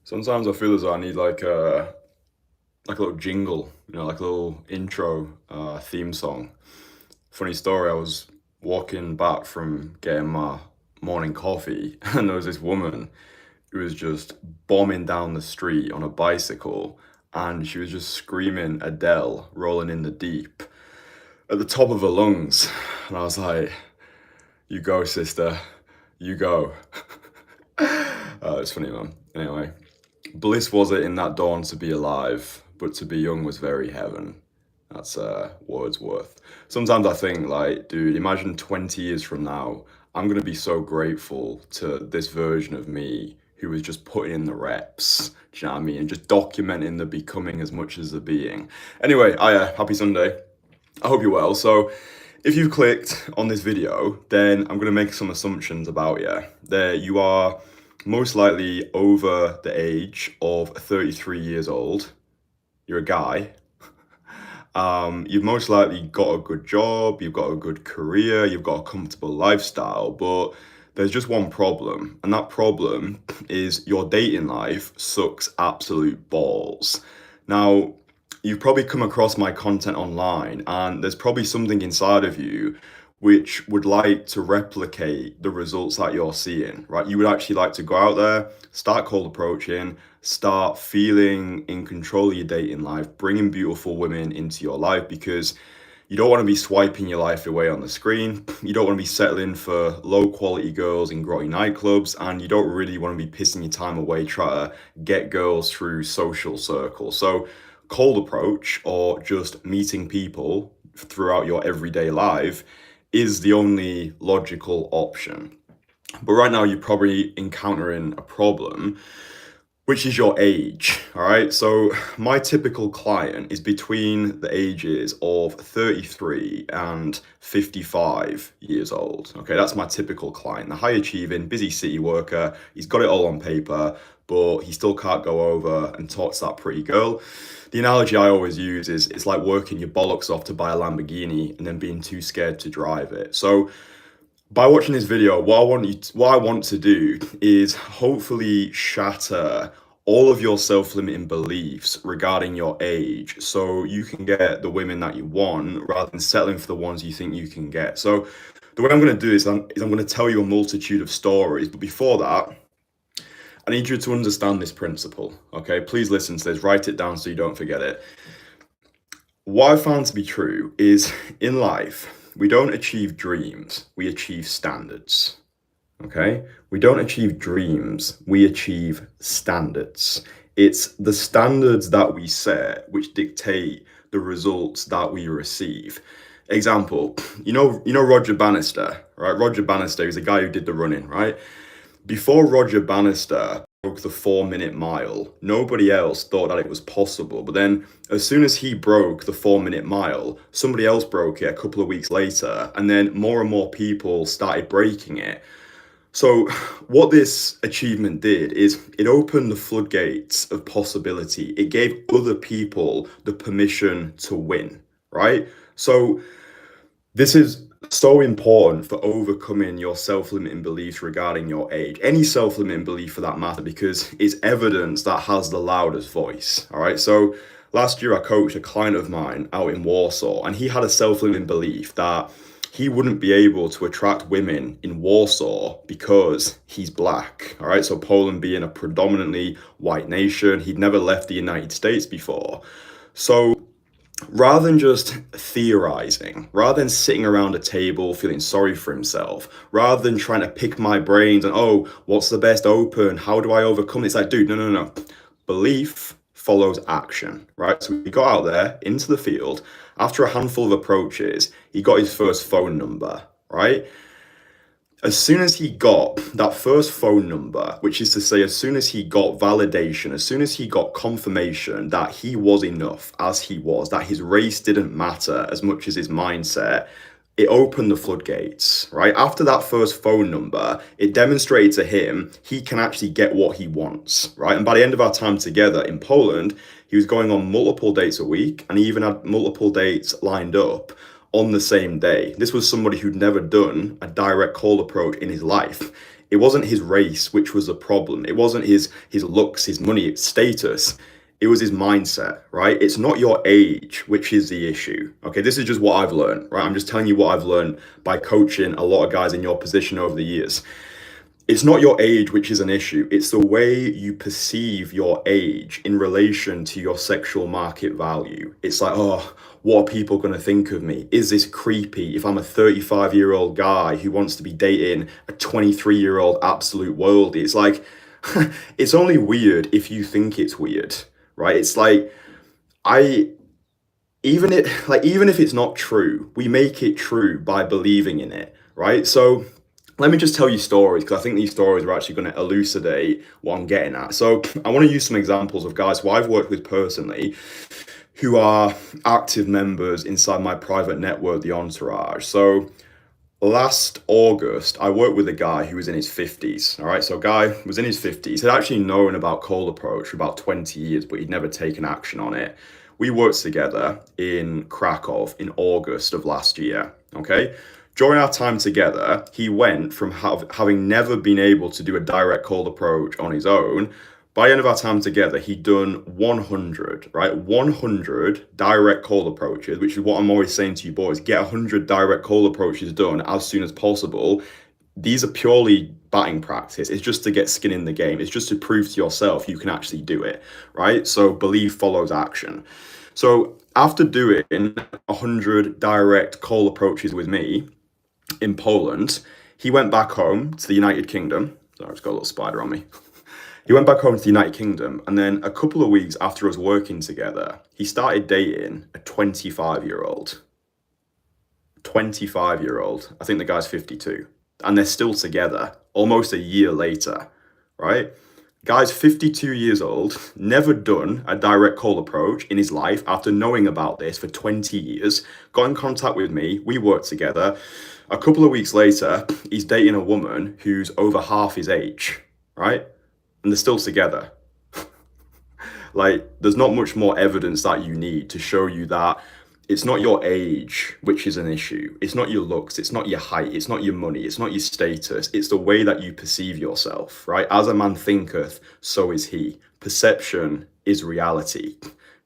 Sometimes I feel as though I need like a little jingle, like a little intro theme song. Funny story, I was walking back from getting my morning coffee and there was this woman who was just bombing down the street on a bicycle and she was just screaming Adele, Rolling in the Deep at the top of her lungs. And I was like, you go, sister, you go. It's funny, man. Anyway. Bliss was it in that dawn to be alive, but to be young was very heaven. That's Wordsworth. Sometimes I think, like, dude, imagine 20 years from now, I'm gonna be so grateful to this version of me who was just putting in the reps. Do you know what I mean? And just documenting the becoming as much as the being. Anyway, happy Sunday. I hope you're well. So, if you've clicked on this video, then I'm going to make some assumptions about you. There, you are most likely over the age of 33 years old. You're a guy. You've most likely got a good job, you've got a good career, you've got a comfortable lifestyle, but there's just one problem, and that problem is your dating life sucks absolute balls. Now, you've probably come across my content online, and there's probably something inside of you which would like to replicate the results that you're seeing, right? You would actually like to go out there, start cold approaching, start feeling in control of your dating life, bringing beautiful women into your life because you don't want to be swiping your life away on the screen. You don't want to be settling for low quality girls in grotty nightclubs, and you don't really want to be pissing your time away trying to get girls through social circles. So, cold approach or just meeting people throughout your everyday life is the only logical option. But right now, you're probably encountering a problem, which is your age. All right. So, my typical client is between the ages of 33 and 55 years old. Okay. That's my typical client, the high achieving, busy city worker. He's got it all on paper, but he still can't go over and talk to that pretty girl. The analogy I always use is it's like working your bollocks off to buy a Lamborghini and then being too scared to drive it. So by watching this video, what I want to do is hopefully shatter all of your self-limiting beliefs regarding your age so you can get the women that you want rather than settling for the ones you think you can get. So the way I'm going to do is I'm going to tell you a multitude of stories, but before that, I need you to understand this principle, okay? Please listen to this, write it down so you don't forget it. What I found to be true is in life, we don't achieve dreams, we achieve standards, okay? We don't achieve dreams, we achieve standards. It's the standards that we set which dictate the results that we receive. Example, you know Roger Bannister, right? Roger Bannister is the guy who did the running, right? Before Roger Bannister broke the 4 minute mile, nobody else thought that it was possible. But then, as soon as he broke the 4 minute mile, somebody else broke it a couple of weeks later, and then more and more people started breaking it. So, what this achievement did is it opened the floodgates of possibility. It gave other people the permission to win, right? So, this is so important for overcoming your self-limiting beliefs regarding your age, any self-limiting belief for that matter, because it's evidence that has the loudest voice. All right. So last year I coached a client of mine out in Warsaw, and he had a self-limiting belief that he wouldn't be able to attract women in Warsaw because he's black. All right. So Poland being a predominantly white nation, he'd never left the United States before. So rather than just theorizing, rather than sitting around a table feeling sorry for himself, rather than trying to pick my brains and, oh, what's the best open? How do I overcome this? Like, dude, no. Belief follows action, right? So he got out there into the field. After a handful of approaches, he got his first phone number, right? As soon as he got that first phone number, which is to say, as soon as he got validation, as soon as he got confirmation that he was enough as he was, that his race didn't matter as much as his mindset, it opened the floodgates, right? After that first phone number, it demonstrated to him he can actually get what he wants, right? And by the end of our time together in Poland, he was going on multiple dates a week, and he even had multiple dates lined up on the same day. This was somebody who'd never done a direct cold approach in his life. It wasn't his race, which was the problem. It wasn't his looks, his money, its status. It was his mindset, right? It's not your age, which is the issue. Okay, this is just what I've learned, right? I'm just telling you what I've learned by coaching a lot of guys in your position over the years. It's not your age which is an issue. It's the way you perceive your age in relation to your sexual market value. It's like, oh, what are people going to think of me? Is this creepy if I'm a 35-year-old guy who wants to be dating a 23-year-old absolute worldie? It's like, it's only weird if you think it's weird, right? It's like, even if it's not true, we make it true by believing in it, right? So let me just tell you stories, because I think these stories are actually going to elucidate what I'm getting at. So I want to use some examples of guys who I've worked with personally who are active members inside my private network, the Entourage. So last August, I worked with a guy who was in his 50s. All right, so a guy was in his 50s, had actually known about cold approach for about 20 years, but he'd never taken action on it. We worked together in Krakow in August of last year, okay? During our time together, he went from having never been able to do a direct cold approach on his own. By the end of our time together, he'd done 100, right? 100 direct cold approaches, which is what I'm always saying to you boys. Get 100 direct cold approaches done as soon as possible. These are purely batting practice. It's just to get skin in the game. It's just to prove to yourself you can actually do it, right? So belief follows action. So after doing 100 direct cold approaches with me in Poland, he went back home to the United Kingdom. Sorry, I've just got a little spider on me. He went back home to the United Kingdom, and then a couple of weeks after us working together, he started dating a 25-year-old. 25-year-old. I think the guy's 52. And they're still together almost a year later, right? Guy's 52 years old, never done a direct call approach in his life after knowing about this for 20 years, got in contact with me, we worked together. A couple of weeks later, he's dating a woman who's over half his age, right? And they're still together. Like, there's not much more evidence that you need to show you that it's not your age which is an issue. It's not your looks. It's not your height. It's not your money. It's not your status. It's the way that you perceive yourself, right? As a man thinketh, so is he. Perception is reality.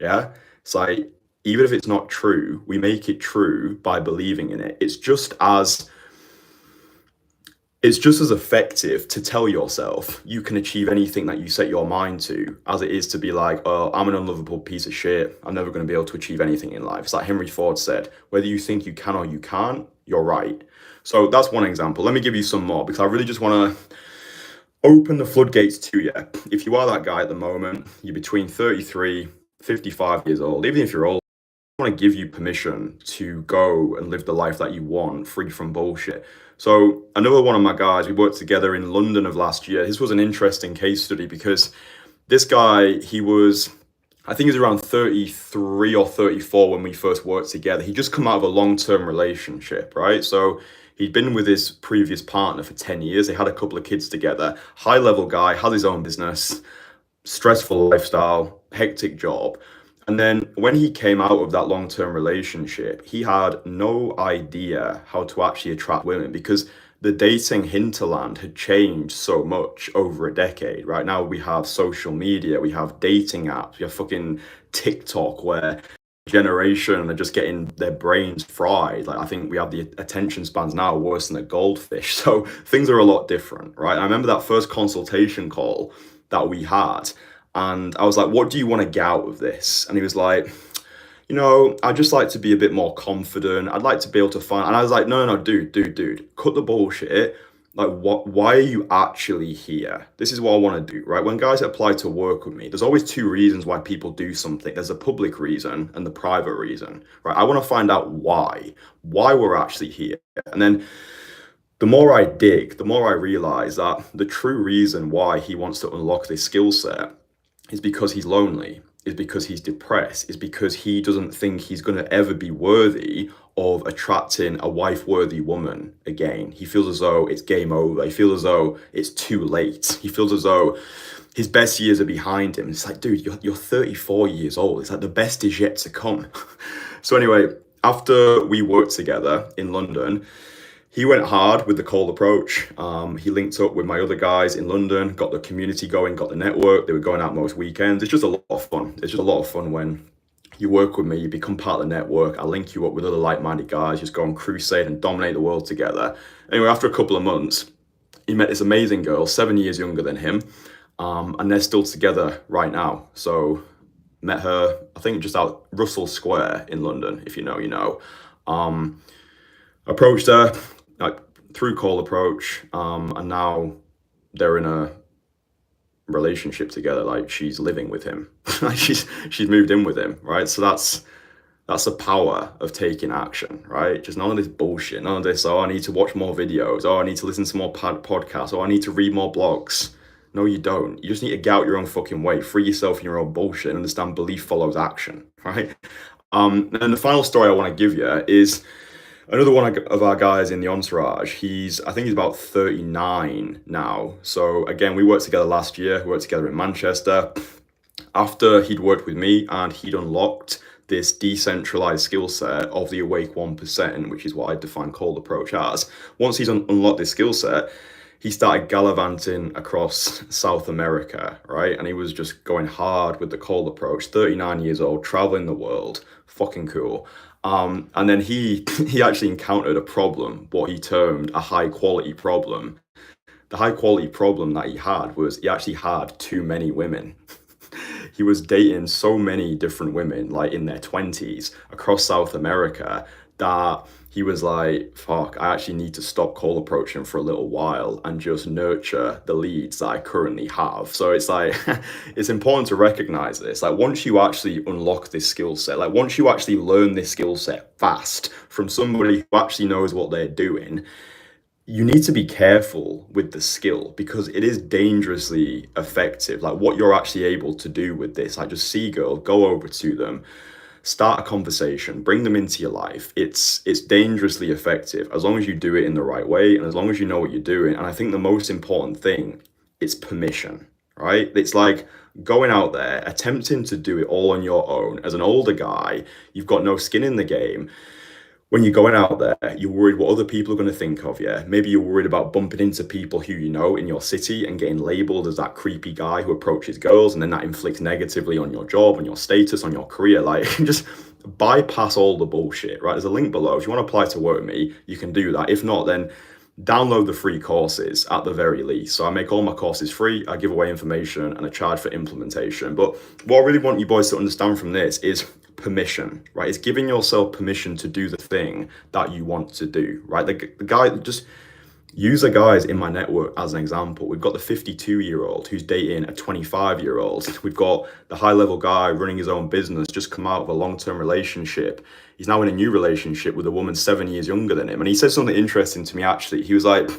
Yeah? It's like, even if it's not true, we make it true by believing in it. It's just as effective to tell yourself you can achieve anything that you set your mind to as it is to be like, oh, I'm an unlovable piece of shit. I'm never going to be able to achieve anything in life. It's like Henry Ford said, whether you think you can or you can't, you're right. So that's one example. Let me give you some more, because I really just want to open the floodgates to you. If you are that guy at the moment, you're between 33, 55 years old, even if you're old, I want to give you permission to go and live the life that you want, free from bullshit. So another one of my guys, we worked together in London of last year. This was an interesting case study because this guy, I think he was around 33 or 34 when we first worked together. He'd just come out of a long-term relationship, right? So he'd been with his previous partner for 10 years. They had a couple of kids together. High-level guy, has his own business, stressful lifestyle, hectic job. And then when he came out of that long-term relationship, he had no idea how to actually attract women because the dating hinterland had changed so much over a decade. Right now we have social media, we have dating apps, we have fucking TikTok where generation are just getting their brains fried. Like, I think we have the attention spans now worse than a goldfish. So things are a lot different, right? I remember that first consultation call that we had. And I was like, what do you want to get out of this? And he was like, I'd just like to be a bit more confident. I'd like to be able to find, and I was like, no, dude, cut the bullshit. Like, why are you actually here? This is what I want to do, right? When guys apply to work with me, there's always two reasons why people do something. There's a public reason and the private reason, right? I want to find out why we're actually here. And then the more I dig, the more I realize that the true reason why he wants to unlock this skill set is because he's lonely, is because he's depressed, is because he doesn't think he's going to ever be worthy of attracting a wife-worthy woman again. He feels as though it's game over. He feels as though it's too late. He feels as though his best years are behind him. It's like, dude, you're 34 years old. It's like the best is yet to come. So anyway, after we worked together in London, he went hard with the cold approach. He linked up with my other guys in London, got the community going, got the network. They were going out most weekends. It's just a lot of fun. It's just a lot of fun when you work with me, you become part of the network. I link you up with other like-minded guys, just go on crusade and dominate the world together. Anyway, after a couple of months, he met this amazing girl, 7 years younger than him, and they're still together right now. So met her, I think, just out Russell Square in London. If you know, you know. Approached her like through call approach, and now they're in a relationship together. Like, she's living with him. Like, she's moved in with him, right? So that's the power of taking action, right? Just none of this bullshit, none of this, oh, I need to watch more videos, oh, I need to listen to more podcasts, oh, I need to read more blogs. No, you don't. You just need to get out your own fucking way, free yourself in your own bullshit, and understand belief follows action, right? And the final story I want to give you is another one of our guys in the Entourage. I think he's about 39 now. So again, we worked together last year, we worked together in Manchester. After he'd worked with me and he'd unlocked this decentralized skill set of the awake 1%, which is what I define cold approach as. Once he's unlocked this skill set, he started gallivanting across South America, right? And he was just going hard with the cold approach. 39 years old, traveling the world, fucking cool. And then he actually encountered a problem, what he termed a high quality problem. The high quality problem that he had was he actually had too many women. He was dating so many different women, like in their 20s, across South America, that he was like, fuck, I actually need to stop cold approaching for a little while and just nurture the leads that I currently have. So it's like, it's important to recognize this. Like, once you actually unlock this skill set, like once you actually learn this skill set fast from somebody who actually knows what they're doing, you need to be careful with the skill because it is dangerously effective. Like, what you're actually able to do with this, like, just see girl, go over to them, start a conversation, bring them into your life. It's dangerously effective as long as you do it in the right way and as long as you know what you're doing. And I think the most important thing is permission, right? It's like going out there, attempting to do it all on your own. As an older guy, you've got no skin in the game. When you're going out there, you're worried what other people are going to think of you. Maybe you're worried about bumping into people who you know in your city and getting labeled as that creepy guy who approaches girls, and then that inflicts negatively on your job, on your status, on your career. Like, just bypass all the bullshit, right? There's a link below. If you want to apply to work with me, you can do that. If not, then download the free courses at the very least. So I make all my courses free. I give away information and I charge for implementation. But what I really want you boys to understand from this is permission, right? It's giving yourself permission to do the thing that you want to do, right? The guy, just use the guys in my network as an example. We've got the 52-year-old who's dating a 25-year-old. We've got the high-level guy running his own business, just come out of a long-term relationship. He's now in a new relationship with a woman 7 years younger than him. And he said something interesting to me, actually. He was like,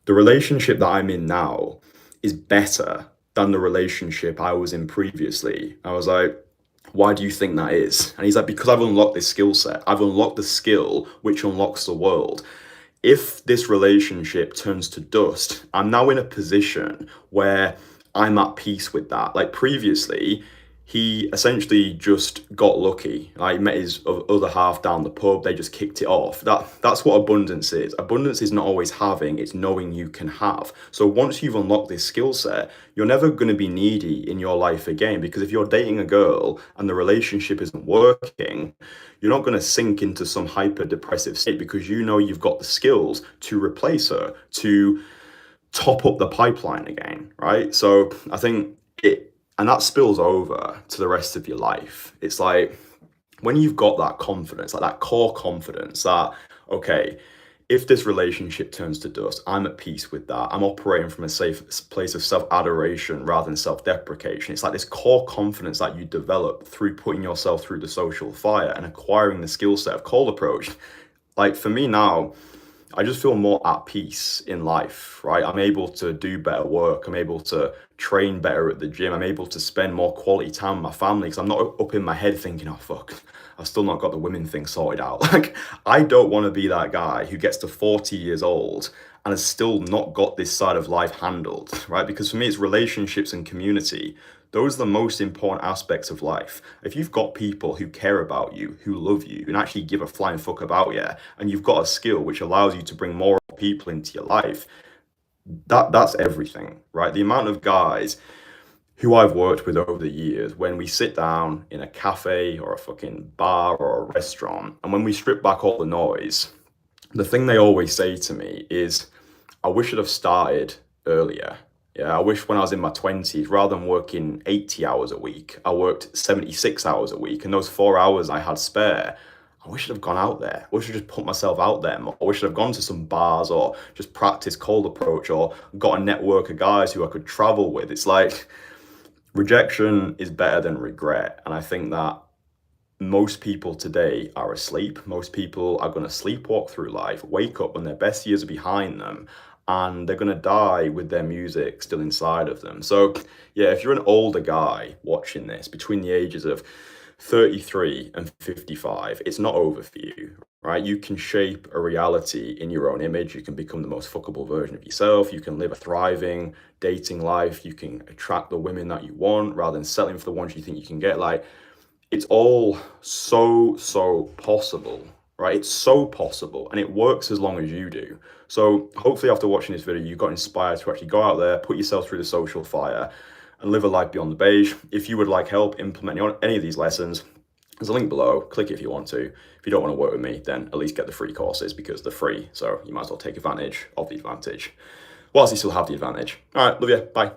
the relationship that I'm in now is better than the relationship I was in previously. I was like, why do you think that is? And he's like, because I've unlocked this skill set. I've unlocked the skill which unlocks the world. If this relationship turns to dust, I'm now in a position where I'm at peace with that. Like, previously, he essentially just got lucky. Like, met his other half down the pub. They just kicked it off. That's what abundance is. Abundance is not always having, it's knowing you can have. So once you've unlocked this skill set, you're never going to be needy in your life again. Because if you're dating a girl and the relationship isn't working, you're not going to sink into some hyper depressive state because you know you've got the skills to replace her, to top up the pipeline again, right? So I think and that spills over to the rest of your life. It's like, when you've got that confidence, like that core confidence that, okay, if this relationship turns to dust, I'm at peace with that. I'm operating from a safe place of self-adoration rather than self-deprecation. It's like this core confidence that you develop through putting yourself through the social fire and acquiring the skill set of cold approach. Like, for me now, I just feel more at peace in life, right? I'm able to do better work. I'm able to train better at the gym. I'm able to spend more quality time with my family because I'm not up in my head thinking, oh, fuck, I've still not got the women thing sorted out. Like, I don't want to be that guy who gets to 40 years old and has still not got this side of life handled, right? Because for me, it's relationships and community. Those are the most important aspects of life. If you've got people who care about you, who love you, and actually give a flying fuck about you, and you've got a skill which allows you to bring more people into your life, that's everything, right? The amount of guys who I've worked with over the years, when we sit down in a cafe or a fucking bar or a restaurant, and when we strip back all the noise, the thing they always say to me is, I wish I'd have started earlier. Yeah, I wish when I was in my 20s, rather than working 80 hours a week, I worked 76 hours a week. And those 4 hours I had spare, I wish I'd have gone out there. I wish I'd just put myself out there more. I wish I'd have gone to some bars or just practiced cold approach or got a network of guys who I could travel with. It's like rejection is better than regret. And I think that most people today are asleep. Most people are going to sleepwalk through life, wake up when their best years are behind them, and they're going to die with their music still inside of them. So, yeah, if you're an older guy watching this between the ages of 33 and 55, it's not over for you, right? You can shape a reality in your own image. You can become the most fuckable version of yourself. You can live a thriving dating life. You can attract the women that you want rather than settling for the ones you think you can get. Like, it's all so possible, right? It's so possible, and it works as long as you do. So hopefully after watching this video, you got inspired to actually go out there, put yourself through the social fire, and live a life beyond the beige. If you would like help implementing any of these lessons, there's a link below. Click it if you want to. If you don't want to work with me, then at least get the free courses because they're free. So you might as well take advantage of the advantage whilst you still have the advantage. All right, love you. Bye.